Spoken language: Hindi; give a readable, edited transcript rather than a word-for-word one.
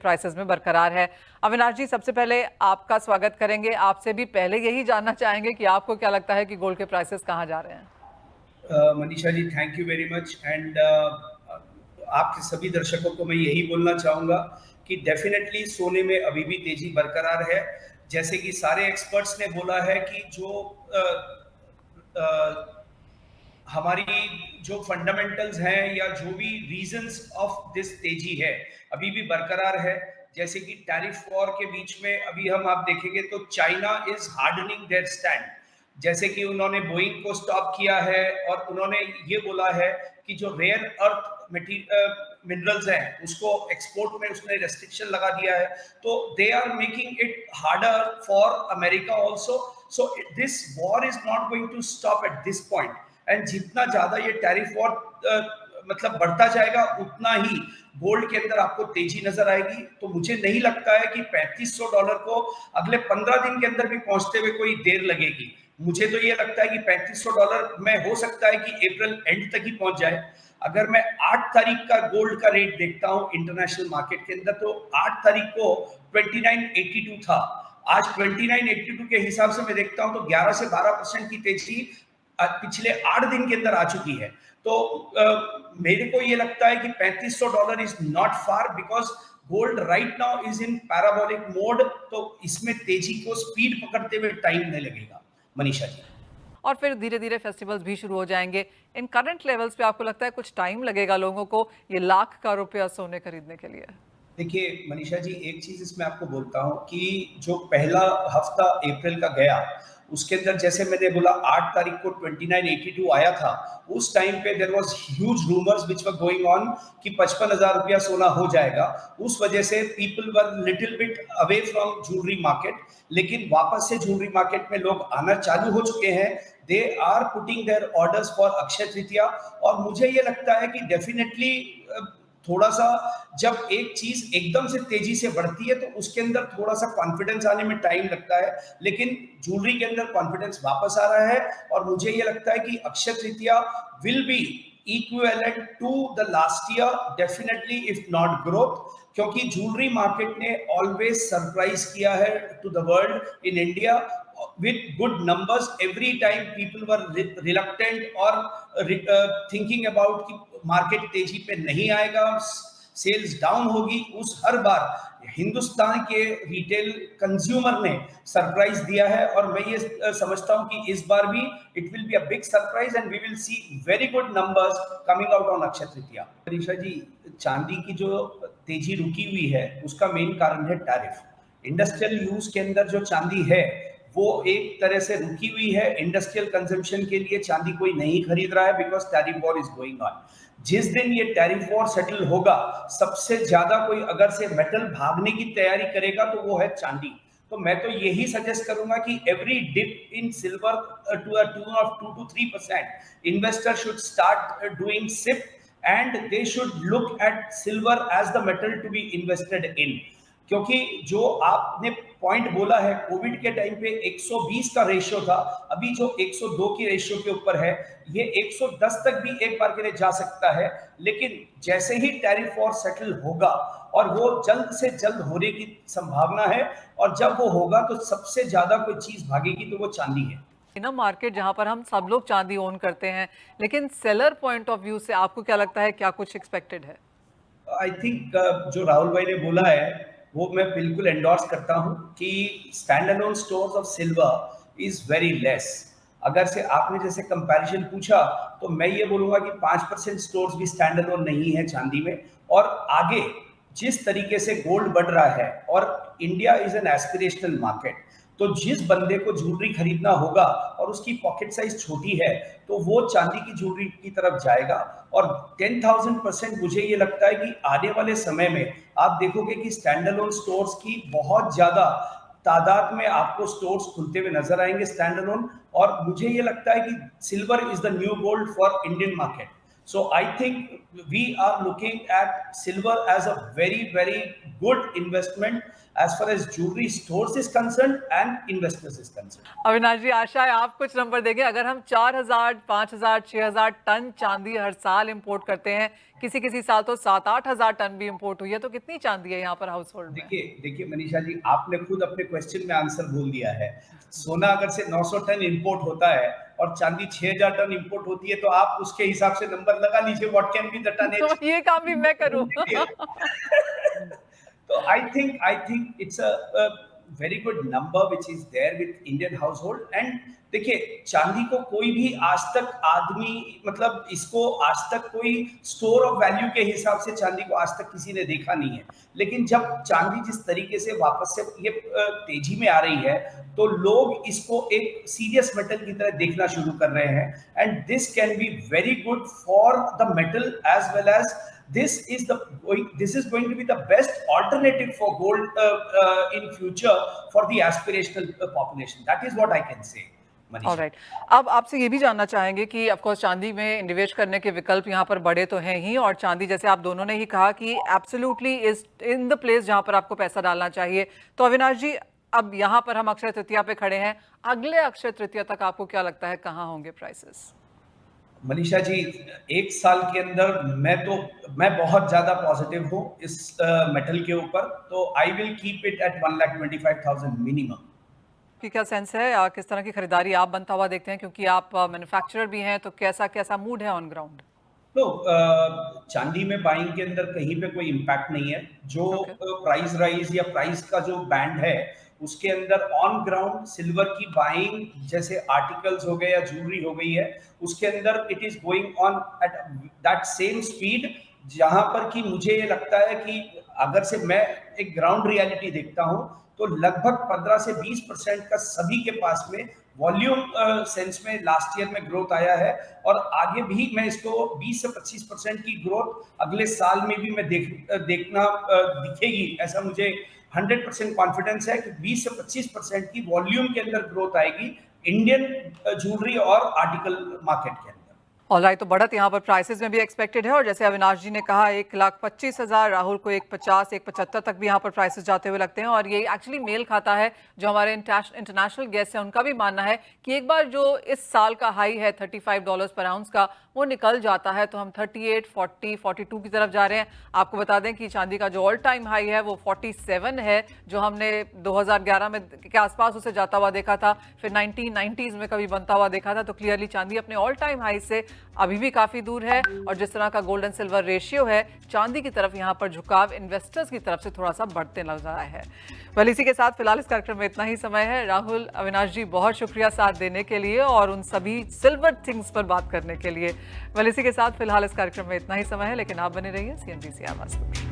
प्राइसेस में बरकरार है। अविनाश जी, सबसे पहले आपका स्वागत करेंगे। आपसे भी पहले यही जानना चाहेंगे कि आपको क्या लगता है कि गोल्ड के प्राइसेस कहाँ जा रहे हैं? Manisha ji, thank you very much. And आपके सभी दर्शकों को मैं यही बोलना चाहूँगा कि डेफिनेटली सोने में अभी भी तेजी बरकरार है। जैसे कि सारे एक्सपर्ट्स ने बोला है कि जो हमारी जो फंडामेंटल्स हैं या जो भी रीजंस ऑफ दिस तेजी है अभी भी बरकरार है। जैसे कि टैरिफ वॉर के बीच में अभी आप देखेंगे तो China is hardening their stand. जैसे कि उन्होंने बोइंग को स्टॉप किया है और उन्होंने ये बोला है कि जो रेयर अर्थ मिनरल्स हैं उसको एक्सपोर्ट में उसने रेस्ट्रिक्शन लगा दिया है। तो they are making it harder for America also. So this war is not going to stop at this point. And जितना ज्यादा ये टैरिफ वॉर मतलब बढ़ता जाएगा उतना ही गोल्ड के अंदर आपको तेजी नजर आएगी। तो मुझे नहीं लगता है कि $3500 को अगले 15 दिन के अंदर भी पहुंचते हुए कोई देर लगेगी। मुझे तो ये लगता है कि $3500 में हो सकता है कि अप्रैल एंड तक ही पहुंच जाए। अगर मैं 8 तारीख का गोल्ड का रेट देखता हूं इंटरनेशनल मार्केट के अंदर, तो 8 तारीख को 2982 था। आज 2982 के हिसाब से मैं देखता हूं तो 11 से 12% की तेजी पिछले 8 दिन के अंदर आ चुकी है। तो मेरे को ये लगता है कि $3500 is not far, because gold right now is in parabolic mode. तो इसमें तेजी को स्पीड पकड़ते हुए टाइम नहीं लगेगा मनीषा जी। और फिर धीरे धीरे फेस्टिवल्स भी शुरू हो जाएंगे। इन करंट लेवल्स पे आपको लगता है कुछ टाइम लगेगा लोगों को ये लाख का रुपया सोने खरीदने के लिए? देखिए मनीषा जी, एक चीज इसमें आपको बोलता हूं कि जो पहला हफ्ता अप्रैल का गया उसके अंदर जैसे मैंने बोला 8 तारीख को 2982 आया था। उस टाइम पे there was huge rumours which were going on कि 55,000 रुपया सोना हो जाएगा। उस वजह से people were little bit away from jewellery market. लेकिन वापस से ज्वेलरी मार्केट में लोग आना चालू हो चुके हैं। They are putting their orders for Akshaya Tritiya. और मुझे ये लगता है कि डेफिनेटली थोड़ा सा जब एक चीज एकदम से तेजी से बढ़ती है तो उसके अंदर थोड़ा सा कॉन्फिडेंस आने में टाइम लगता है। लेकिन ज्वेलरी के अंदर कॉन्फिडेंस वापस आ रहा है। और मुझे ये लगता है कि Akshaya Tritiya will be equivalent to the last year definitely, if not growth. क्योंकि ज्वेलरी मार्केट ने ऑलवेज सरप्राइज किया है to the world in India with good numbers. Every time people were reluctant or thinking about कि मार्केट तेजी पे नहीं आएगा, सेल्स डाउन होगी, उस हर बार हिंदुस्तान के रिटेल कंज्यूमर ने सरप्राइज दिया है। और मैं ये समझता हूं कि इस बार भी it will be a big surprise and we will see very good numbers coming out on Akshaya Tritiya. Risha ji, चांदी की जो तेजी रुकी हुई है उसका मेन कारण है टैरिफ। इंडस्ट्रियल यूज के अंदर जो चांदी है वो एक तरह से रुकी हुई है। इंडस्ट्रियल कंजम्पशन के लिए चांदी कोई नहीं खरीद रहा है because tariff war is going on. जिस दिन ये टैरिफ वॉर सेटल होगा, सबसे ज्यादा कोई अगर से मेटल भागने की तैयारी करेगा तो वो है चांदी। तो मैं तो यही सजेस्ट करूंगा कि every dip in silver to a tune of 2 to 3% investor should start doing SIP and they should look at silver as the metal to be invested in. क्योंकि जो आपने पॉइंट बोला है, कोविड के टाइम पे 120 का रेशियो था, अभी जो 102 की रेशियो के ऊपर है, ये 110 तक भी एक बार के लिए जा सकता है। लेकिन जैसे ही टैरिफ वॉर सेटल होगा, और वो जल्द से जल्द होने की संभावना है, और जब वो होगा तो सबसे ज्यादा कोई चीज भागेगी तो वो चांदी है। ना मार्केट जहां पर हम सब लोग चांदी ओन करते हैं, लेकिन सेलर पॉइंट ऑफ व्यू से आपको क्या लगता है, क्या कुछ एक्सपेक्टेड है? आई थिंक जो राहुल भाई ने बोला है वो मैं बिल्कुल एंडोर्स करता हूं कि stand alone stores of silver is very less. अगर से आपने जैसे कंपैरिजन पूछा तो मैं ये बोलूंगा कि 5% स्टोर्स भी स्टैंड अलोन नहीं है चांदी में। और आगे जिस तरीके से गोल्ड बढ़ रहा है, और India is an aspirational market, तो जिस बंदे को ज्वेलरी खरीदना होगा और उसकी पॉकेट साइज छोटी है तो वो चांदी की ज्वेलरी की तरफ जाएगा। और 10,000% मुझे ये लगता है कि आने वाले समय में आप देखोगे कि स्टैंड अलोन स्टोर्स की बहुत ज्यादा तादाद में आपको स्टोर्स खुलते हुए नजर आएंगे स्टैंड अलोन। और मुझे ये लगता है कि silver is the new gold for Indian market. So I think we are looking at silver as a very, very good investment as far as jewelry stores is concerned and investors is concerned. Avinash ji, आशा है आप कुछ नंबर देंगे। अगर हम 4,000, 5,000, 6,000 टन चांदी हर साल इंपोर्ट करते हैं, किसी किसी साल तो 7-8 हजार टन भी इंपोर्ट हुई है। तो कितनी चांदी है यहाँ पर हाउस होल्ड में? देखिए देखिए मनीषा जी, आपने खुद अपने क्वेश्चन में आंसर बोल दिया है। सोना अगर से 900 टन इंपोर्ट होता है और चांदी 6000 टन इंपोर्ट होती है, तो आप उसके हिसाब से नंबर लगा लीजिए व्हाट कैन बी द तो टनेज। ये काम भी मैं करूँ। So I think it's a very good number which is there with Indian household. And देखिए, चांदी को कोई भी आज तक आदमी, मतलब इसको आज तक कोई स्टोर ऑफ वैल्यू के हिसाब से चांदी को आज तक किसी ने देखा नहीं है। लेकिन जब चांदी जिस तरीके से वापस से ये तेजी में आ रही है, तो लोग इसको एक सीरियस मेटल की तरह देखना शुरू कर रहे हैं। And this can be very good for the metal as well as this is going to be the best alternative for gold in future for the aspirational population. That is what I can say. Alright, अब आपसे ये भी जानना चाहेंगे कि ऑफ कोर्स चांदी में निवेश करने के विकल्प यहाँ पर बड़े तो हैं ही, और चांदी जैसे आप दोनों ने ही कहा कि absolutely is in the place जहाँ पर आपको पैसा डालना चाहिए। तो अविनाश जी, अब यहाँ पर हम अक्षय तृतीया पे खड़े हैं, अगले अक्षय तृतीया तक आपको क्या लगता है कहाँ होंगे प्राइसेस? मनीषा जी, एक साल के अंदर मैं बहुत ज्यादा पॉजिटिव हूँ इस मेटल के ऊपर। तो I will keep it at 1,25,000 minimum. कि क्या सेंस है, किस तरह की खरीदारी आप बनता हुआ देखते हैं, क्योंकि आप मैन्युफैक्चरर भी हैं, तो कैसा कैसा मूड है ऑन ग्राउंड? तो चांदी में बाइंग के अंदर कहीं पे कोई इम्पैक्ट नहीं है। जो प्राइस राइज या प्राइस का जो बैंड है, उसके अंदर ऑन ग्राउंड सिल्वर की बाइंग जैसे आर्टिकल्स हो गए या ज्वेलरी हो गई है, उसके अंदर it is going on at that same speed, जहां पर कि मुझे ये लगता है कि अगर से मैं एक ग्राउंड रियलिटी देखता हूं, तो लगभग 15 से 20% का सभी के पास में वॉल्यूम सेंस में लास्ट ईयर में ग्रोथ आया है। और आगे भी मैं इसको 20 से 25% की ग्रोथ अगले साल में भी मैं देखना दिखेगी, ऐसा मुझे 100% कॉन्फिडेंस है कि 20 से 25% की वॉल्यूम के अंदर ग्रोथ आएगी इंडियन ज्वेलरी और आर्टिकल मार्केट के अंदर। ऑलराइट, तो बढ़त यहाँ पर प्राइसेस में भी एक्सपेक्टेड है, और जैसे अविनाश जी ने कहा 1,25,000, राहुल को 1,50, 1,75 तक भी यहाँ पर प्राइसेस जाते हुए लगते हैं। और ये एक्चुअली मेल खाता है जो हमारे इंटरनेशनल गेस्ट हैं, उनका भी मानना है कि एक बार जो इस साल का हाई है $35 पर आउंस का, वो निकल जाता है तो हम 38, 40, 42 की तरफ जा रहे हैं। आपको बता दें कि चांदी का जो ऑल टाइम हाई है वो 47 है, जो हमने 2011 में के आसपास उसे जाता हुआ देखा था, फिर 1990s में कभी बनता हुआ देखा था। तो क्लियरली चांदी अपने ऑल टाइम हाई से अभी भी काफ़ी दूर है, और जिस तरह का गोल्ड एंड सिल्वर रेशियो है, चांदी की तरफ यहाँ पर झुकाव इन्वेस्टर्स की तरफ से थोड़ा सा बढ़ते लग रहा है। वेल, इसी के साथ फिलहाल इस कार्यक्रम में इतना ही समय है। राहुल, अविनाश जी, बहुत शुक्रिया साथ देने के लिए और उन सभी सिल्वर थिंग्स पर बात करने के लिए। वेल, इसी के साथ फिलहाल इस कार्यक्रम में इतना ही समय है, लेकिन आप बने रहिए CNBC आवाज़ पर।